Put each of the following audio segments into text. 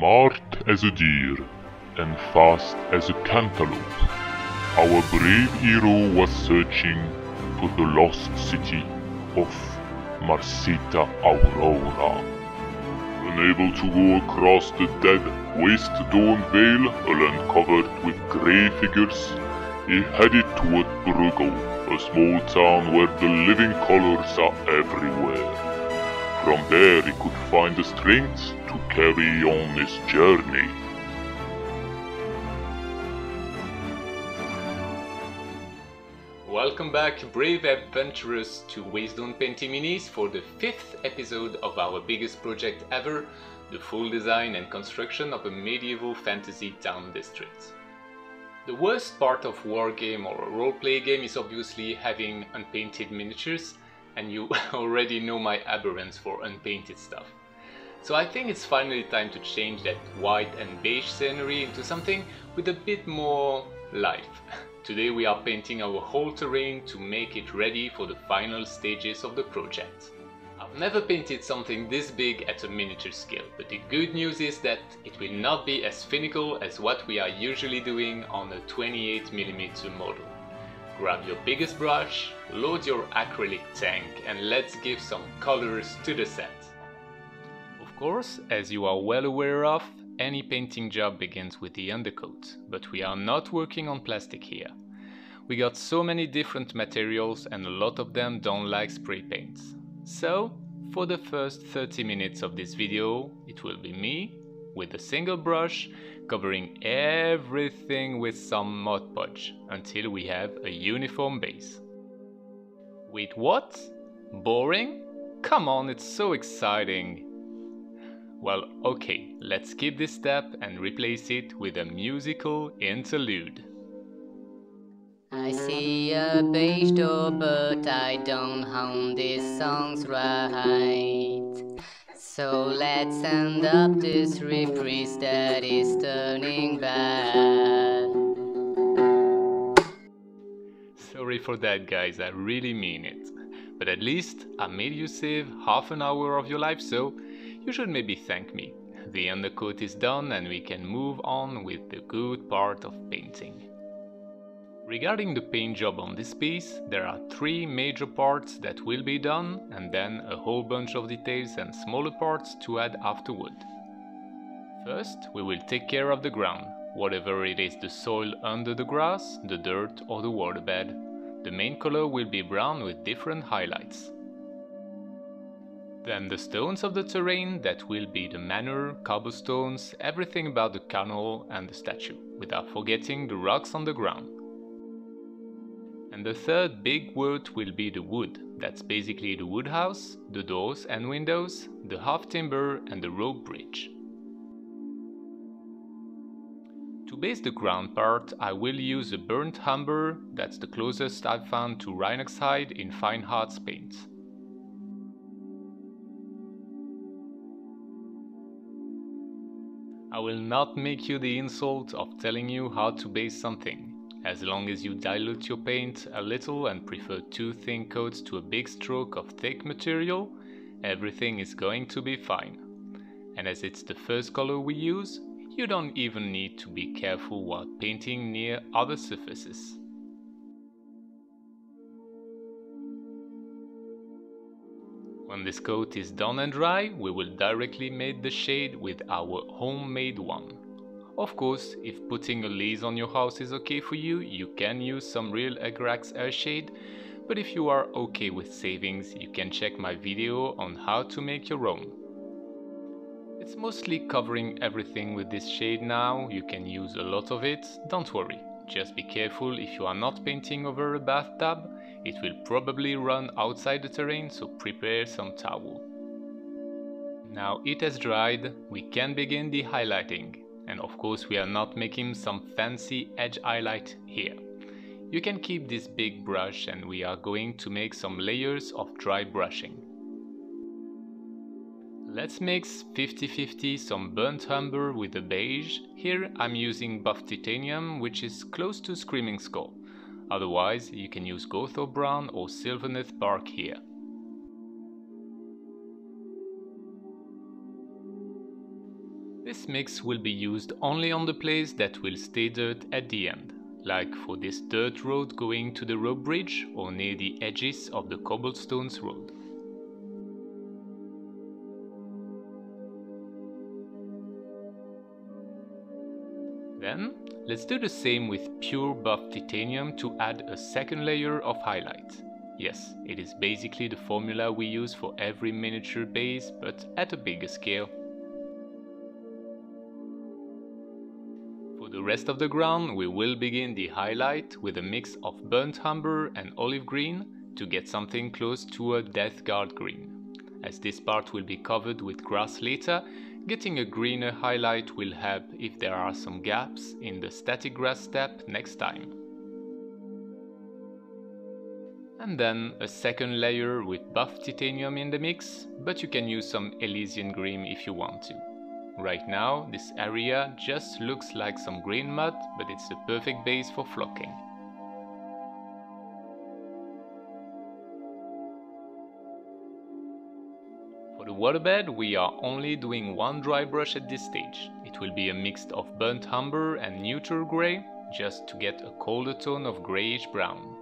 Smart as a deer and fast as a cantaloupe, our brave hero was searching for the lost city of Marcita Aurora. Unable to go across the dead, waste-dawn vale, alone covered with grey figures, he headed toward Bruggo, a small town where the living colors are everywhere. From there he could find the strength to carry on his journey. Welcome back, brave adventurers, to Wasteland Painting Minis for the 5th episode of our biggest project ever, the full design and construction of a medieval fantasy town district. The worst part of wargame or a roleplay game is obviously having unpainted miniatures, and you already know my abhorrence for unpainted stuff. So I think it's finally time to change that white and beige scenery into something with a bit more life. Today we are painting our whole terrain to make it ready for the final stages of the project. I've never painted something this big at a miniature scale, but the good news is that it will not be as finical as what we are usually doing on a 28mm model. Grab your biggest brush, load your acrylic tank, and let's give some colors to the set. Of course, as you are well aware of, any painting job begins with the undercoat, but we are not working on plastic here. We got so many different materials and a lot of them don't like spray paints. So, for the first 30 minutes of this video, it will be me, with a single brush, covering everything with some Mod Podge, until we have a uniform base. Wait, what? Boring? Come on, it's so exciting! Well, okay, let's skip this step and replace it with a musical interlude. I see a beige door, but I don't hum these songs right. So let's end up this reprise that is turning bad. Sorry for that, guys, I really mean it. But at least I made you save half an hour of your life, so you should maybe thank me. The undercoat is done and we can move on with the good part of painting. Regarding the paint job on this piece, there are 3 major parts that will be done and then a whole bunch of details and smaller parts to add afterward. First, we will take care of the ground, whatever it is, the soil under the grass, the dirt or the waterbed. The main color will be brown with different highlights. Then the stones of the terrain, that will be the manor, cobblestones, everything about the canal and the statue, without forgetting the rocks on the ground. And the third big word will be the wood, that's basically the wood house, the doors and windows, the half timber and the rope bridge. To base the ground part, I will use a burnt umber, that's the closest I've found to Rhinox hide in fine hards paint. I will not make you the insult of telling you how to base something. As long as you dilute your paint a little and prefer 2 thin coats to a big stroke of thick material, everything is going to be fine. And as it's the first color we use, you don't even need to be careful while painting near other surfaces. When this coat is done and dry, we will directly make the shade with our homemade one. Of course, if putting a lace on your house is okay for you, you can use some real Agrax air shade, but if you are okay with savings, you can check my video on how to make your own. It's mostly covering everything with this shade now, you can use a lot of it, don't worry. Just be careful if you are not painting over a bathtub, it will probably run outside the terrain, so prepare some towel. Now it has dried, we can begin the highlighting. And of course we are not making some fancy edge highlight here. You can keep this big brush and we are going to make some layers of dry brushing. Let's mix 50-50 some burnt umber with the beige. Here I'm using buff titanium, which is close to Screaming Skull. Otherwise you can use Gotho brown or Sylvaneth bark here. This mix will be used only on the place that will stay dirt at the end, like for this dirt road going to the rope bridge or near the edges of the cobblestones road. Then, let's do the same with pure buff titanium to add a second layer of highlight. Yes, it is basically the formula we use for every miniature base, but at a bigger scale. For the rest of the ground, we will begin the highlight with a mix of burnt umber and olive green to get something close to a Death Guard green. As this part will be covered with grass later, getting a greener highlight will help if there are some gaps in the static grass step next time. And then a second layer with buff titanium in the mix, but you can use some Elysian green if you want to. Right now, this area just looks like some green mud, but it's the perfect base for flocking. For the waterbed, we are only doing one dry brush at this stage. It will be a mix of burnt umber and neutral grey, just to get a colder tone of greyish brown.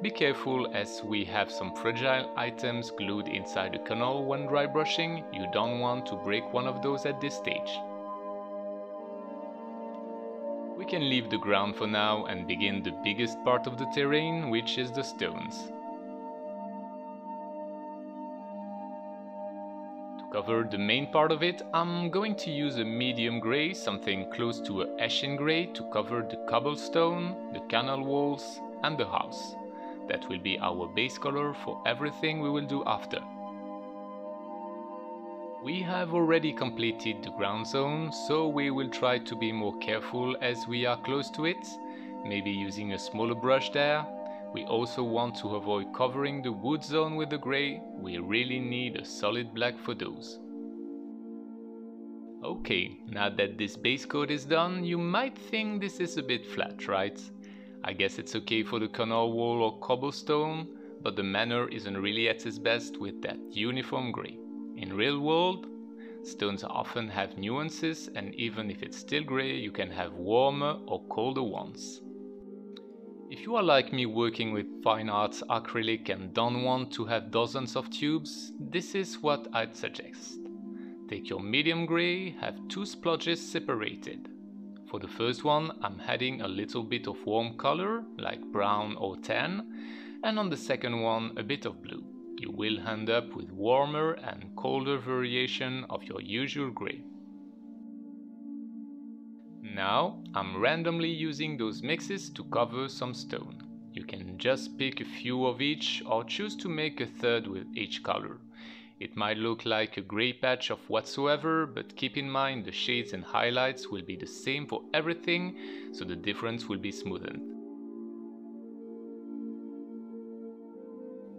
Be careful, as we have some fragile items glued inside the canal when dry brushing. You don't want to break one of those at this stage. We can leave the ground for now and begin the biggest part of the terrain, which is the stones. To cover the main part of it, I'm going to use a medium grey, something close to a ashen grey, to cover the cobblestone, the canal walls and the house. That will be our base color for everything we will do after. We have already completed the ground zone, so we will try to be more careful as we are close to it, maybe using a smaller brush there. We also want to avoid covering the wood zone with the grey. We really need a solid black for those. Okay, now that this base coat is done, you might think this is a bit flat, right? I guess it's okay for the canal wall or cobblestone, but the manor isn't really at its best with that uniform grey. In real world, stones often have nuances, and even if it's still grey, you can have warmer or colder ones. If you are like me working with fine arts acrylic and don't want to have dozens of tubes, this is what I'd suggest. Take your medium grey, have two splotches separated. For the first one, I'm adding a little bit of warm color, like brown or tan, and on the second one, a bit of blue. You will end up with warmer and colder variation of your usual grey. Now, I'm randomly using those mixes to cover some stone. You can just pick a few of each or choose to make a third with each color. It might look like a grey patch of whatsoever, but keep in mind the shades and highlights will be the same for everything, so the difference will be smoothened.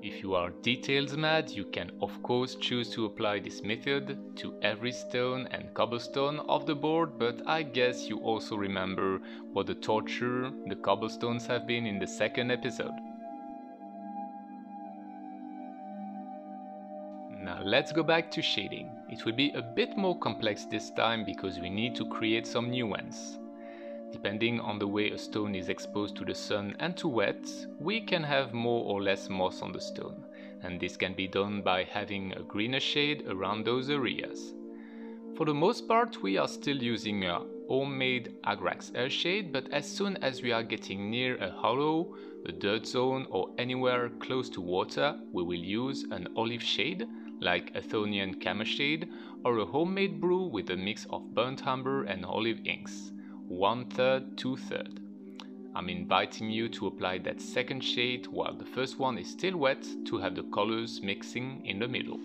If you are details mad, you can of course choose to apply this method to every stone and cobblestone of the board, but I guess you also remember what a torture the cobblestones have been in the second episode. Now let's go back to shading. It will be a bit more complex this time because we need to create some nuance. Depending on the way a stone is exposed to the sun and to wet, we can have more or less moss on the stone, and this can be done by having a greener shade around those areas. For the most part, we are still using a homemade Agrax air shade, but as soon as we are getting near a hollow, a dirt zone or anywhere close to water, we will use an olive shade, like Athonian Kama shade, or a homemade brew with a mix of burnt umber and olive inks, 1/3, 2/3. I'm inviting you to apply that second shade while the first one is still wet to have the colors mixing in the middle.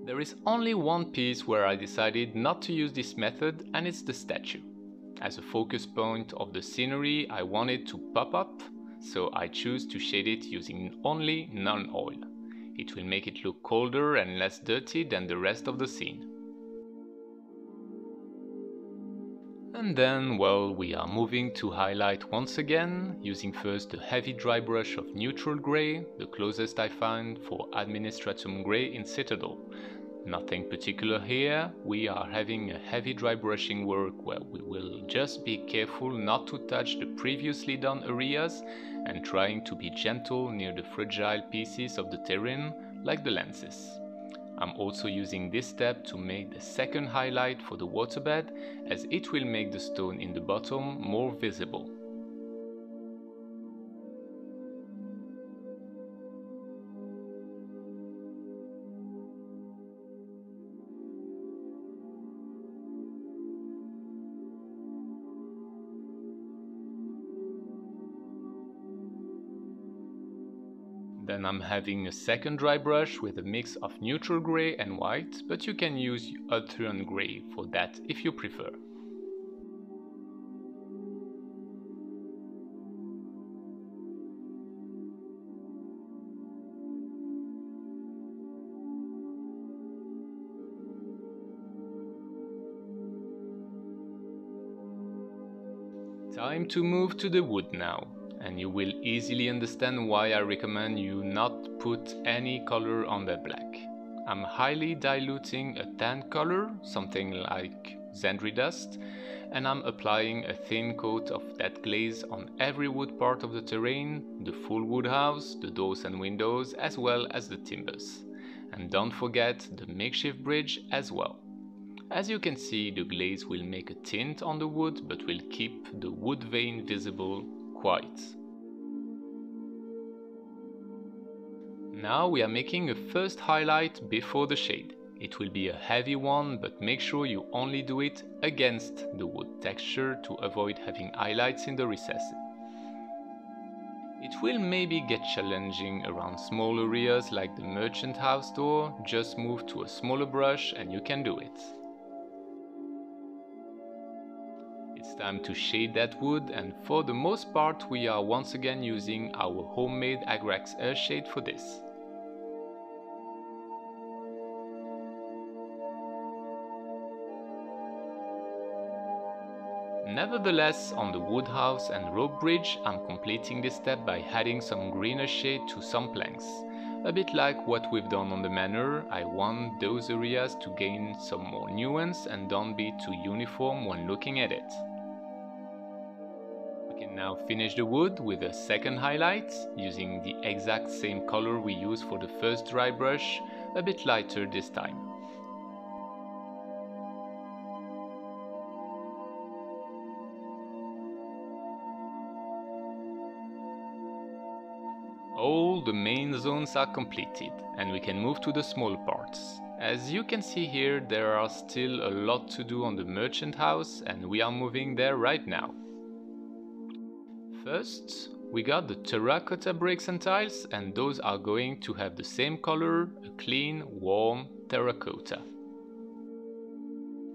There is only one piece where I decided not to use this method, and it's the statue. As a focus point of the scenery, I want it to pop up, so I choose to shade it using only non-oil. It will make it look colder and less dirty than the rest of the scene. And then, well, we are moving to highlight once again, using first a heavy dry brush of neutral grey, the closest I find for Administratum Grey in Citadel. Nothing particular here, we are having a heavy dry brushing work where we will just be careful not to touch the previously done areas and trying to be gentle near the fragile pieces of the terrain like the lenses. I'm also using this step to make the second highlight for the waterbed, as it will make the stone in the bottom more visible. Then I'm having a second dry brush with a mix of neutral grey and white, but you can use Ultron grey for that if you prefer. Time to move to the wood now. And you will easily understand why I recommend you not put any color on that black. I'm highly diluting a tan color, something like Zandri dust, and I'm applying a thin coat of that glaze on every wood part of the terrain, the full wood house, the doors and windows, as well as the timbers. And don't forget the makeshift bridge as well. As you can see, the glaze will make a tint on the wood, but will keep the wood vein visible quite. Now we are making a first highlight before the shade. It will be a heavy one, but make sure you only do it against the wood texture to avoid having highlights in the recesses. It will maybe get challenging around small areas like the merchant house door, just move to a smaller brush and you can do it. It's time to shade that wood, and for the most part we are once again using our homemade Agrax air shade for this. Nevertheless, on the wood house and rope bridge I'm completing this step by adding some greener shade to some planks. A bit like what we've done on the manor, I want those areas to gain some more nuance and don't be too uniform when looking at it. We can now finish the wood with a second highlight, using the exact same color we used for the first dry brush, a bit lighter this time. All the main zones are completed, and we can move to the smaller parts. As you can see here, there are still a lot to do on the merchant house, and we are moving there right now. First, we got the terracotta bricks and tiles, and those are going to have the same color, a clean, warm terracotta.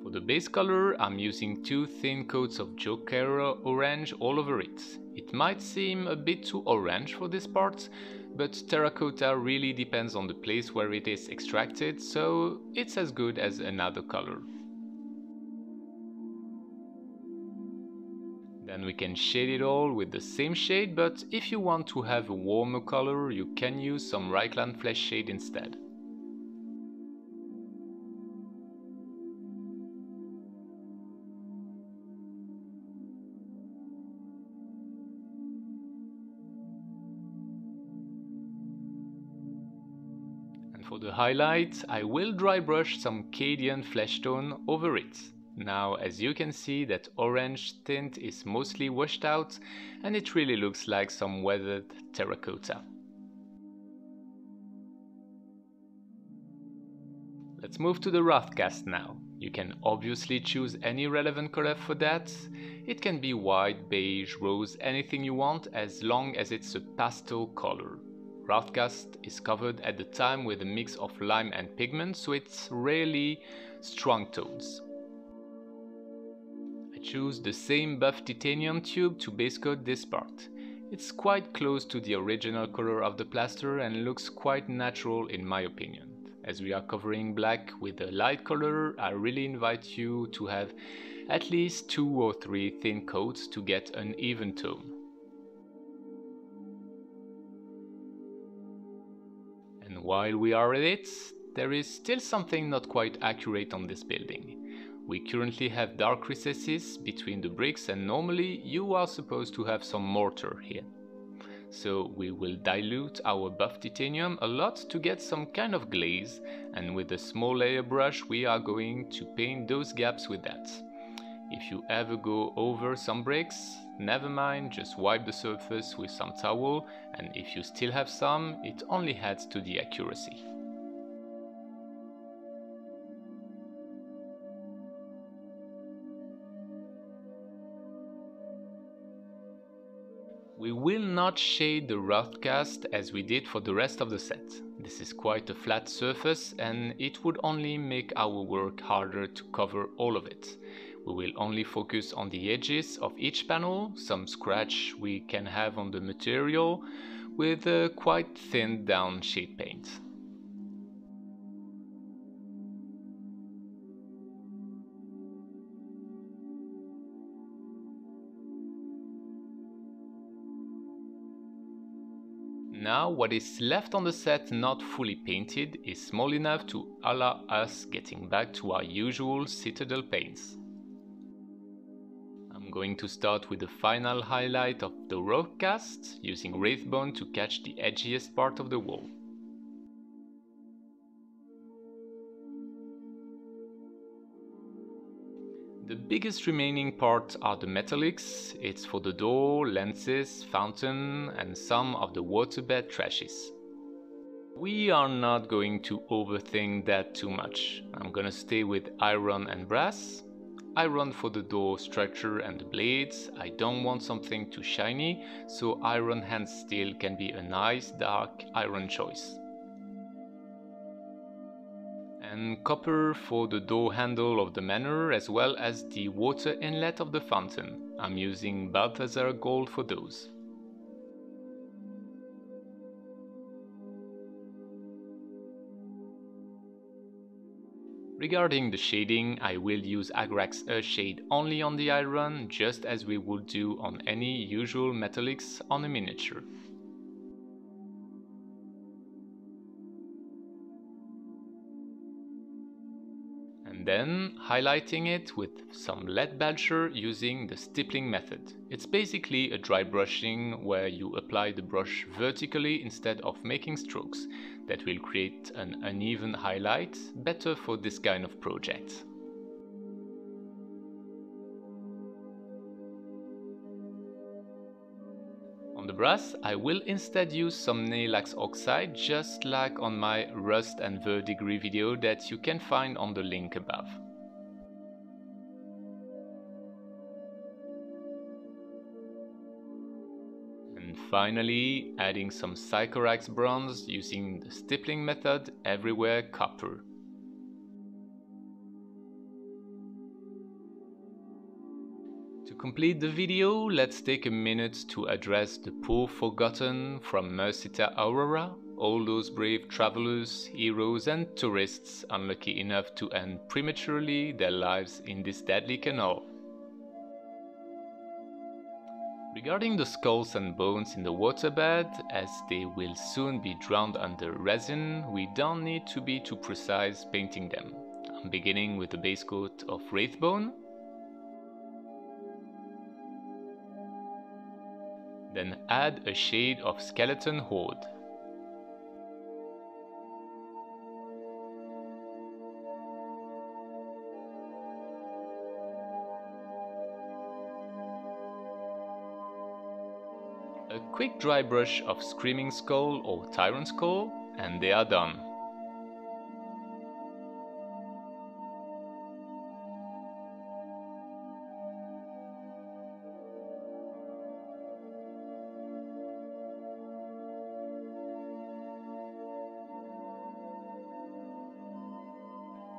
For the base color, I'm using 2 thin coats of Jocara orange all over it. It might seem a bit too orange for this part, but terracotta really depends on the place where it is extracted, so it's as good as another color. Then we can shade it all with the same shade, but if you want to have a warmer color, you can use some Reichland flesh shade instead. For the highlight, I will dry brush some Cadian flesh tone over it. Now, as you can see, that orange tint is mostly washed out and it really looks like some weathered terracotta. Let's move to the Roughcast now. You can obviously choose any relevant color for that. It can be white, beige, rose, anything you want as long as it's a pastel color. Roughcast is covered at the time with a mix of lime and pigment, so it's rarely strong tones. I choose the same buff titanium tube to base coat this part. It's quite close to the original color of the plaster and looks quite natural in my opinion. As we are covering black with a light color, I really invite you to have at least 2 or 3 thin coats to get an even tone. And while we are at it, there is still something not quite accurate on this building. We currently have dark recesses between the bricks, and normally you are supposed to have some mortar here. So we will dilute our buff titanium a lot to get some kind of glaze, and with a small layer brush we are going to paint those gaps with that. If you ever go over some bricks, never mind, just wipe the surface with some towel, and if you still have some, it only adds to the accuracy. We will not shade the Roughcast as we did for the rest of the set. This is quite a flat surface and it would only make our work harder to cover all of it. We will only focus on the edges of each panel, some scratch we can have on the material, with a quite thinned down shade paint. Now what is left on the set not fully painted is small enough to allow us getting back to our usual citadel paints. I'm going to start with the final highlight of the Roughcast, using Wraithbone to catch the edgiest part of the wall. The biggest remaining parts are the metallics. It's for the door, lenses, fountain and some of the waterbed trashes. We are not going to overthink that too much. I'm gonna stay with iron and brass. Iron for the door structure and the blades. I don't want something too shiny, so iron hand steel can be a nice dark iron choice. And copper for the door handle of the manor as well as the water inlet of the fountain. I'm using Balthazar gold for those. Regarding the shading, I will use Agrax Earth Shade only on the iron, just as we would do on any usual metallics on a miniature. And then highlighting it with some lead badger using the stippling method. It's basically a dry brushing where you apply the brush vertically instead of making strokes. That will create an uneven highlight, better for this kind of project. On the brass, I will instead use some Nailax oxide, just like on my rust and verdigris video that you can find on the link above. And finally, adding some Sycorax bronze using the stippling method, everywhere copper. To complete the video, let's take a minute to address the poor forgotten from Marcita Aurora, all those brave travelers, heroes and tourists unlucky enough to end prematurely their lives in this deadly canal. Regarding the skulls and bones in the waterbed, as they will soon be drowned under resin, we don't need to be too precise painting them. I'm beginning with the base coat of Wraithbone, then add a shade of Skeleton Horde. A quick dry brush of Screaming Skull or Tyrant Skull, and they are done.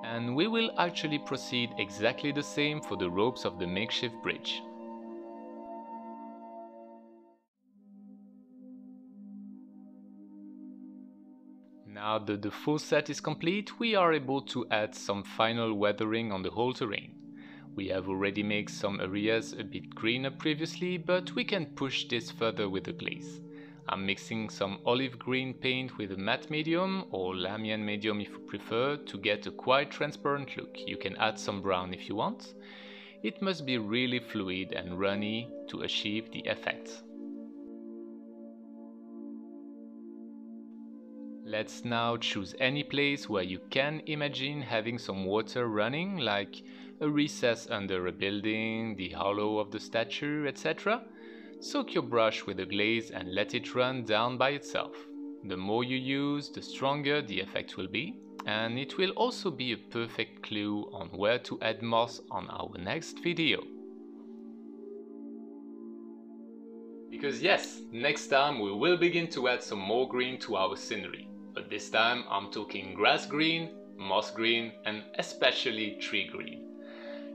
And we will actually proceed exactly the same for the ropes of the makeshift bridge. Now that the full set is complete, we are able to add some final weathering on the whole terrain. We have already made some areas a bit greener previously, but we can push this further with the glaze. I'm mixing some olive green paint with a matte medium or Lamian medium if you prefer to get a quite transparent look. You can add some brown if you want. It must be really fluid and runny to achieve the effect. Let's now choose any place where you can imagine having some water running, like a recess under a building, the hollow of the statue, etc. Soak your brush with a glaze and let it run down by itself. The more you use, the stronger the effect will be, and it will also be a perfect clue on where to add moss on our next video. Because yes, next time we will begin to add some more green to our scenery. But this time I'm talking grass green, moss green, and especially tree green.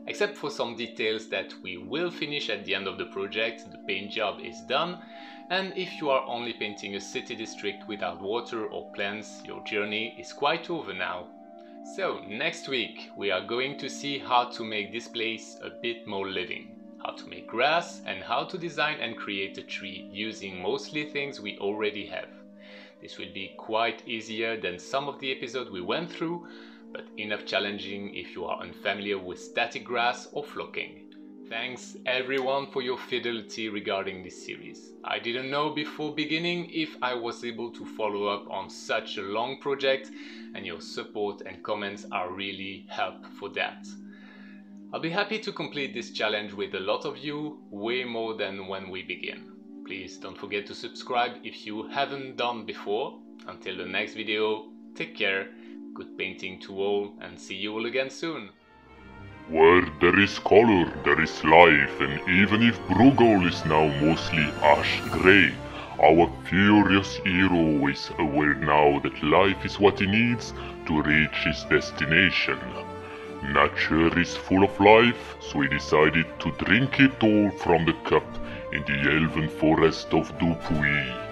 Except for some details that we will finish at the end of the project, the paint job is done, and if you are only painting a city district without water or plants, your journey is quite over now. So next week we are going to see how to make this place a bit more living, how to make grass, and how to design and create a tree using mostly things we already have. This will be quite easier than some of the episodes we went through, but enough challenging if you are unfamiliar with static grass or flocking. Thanks everyone for your fidelity regarding this series. I didn't know before beginning if I was able to follow up on such a long project, and your support and comments are really help for that. I'll be happy to complete this challenge with a lot of you, way more than when we begin. Please don't forget to subscribe if you haven't done before. Until the next video, take care, good painting to all, and see you all again soon. Where there is color, there is life, and even if Bruegel is now mostly ash grey, our furious hero is aware now that life is what he needs to reach his destination. Nature is full of life, so he decided to drink it all from the cup in the elven forest of Dupuy.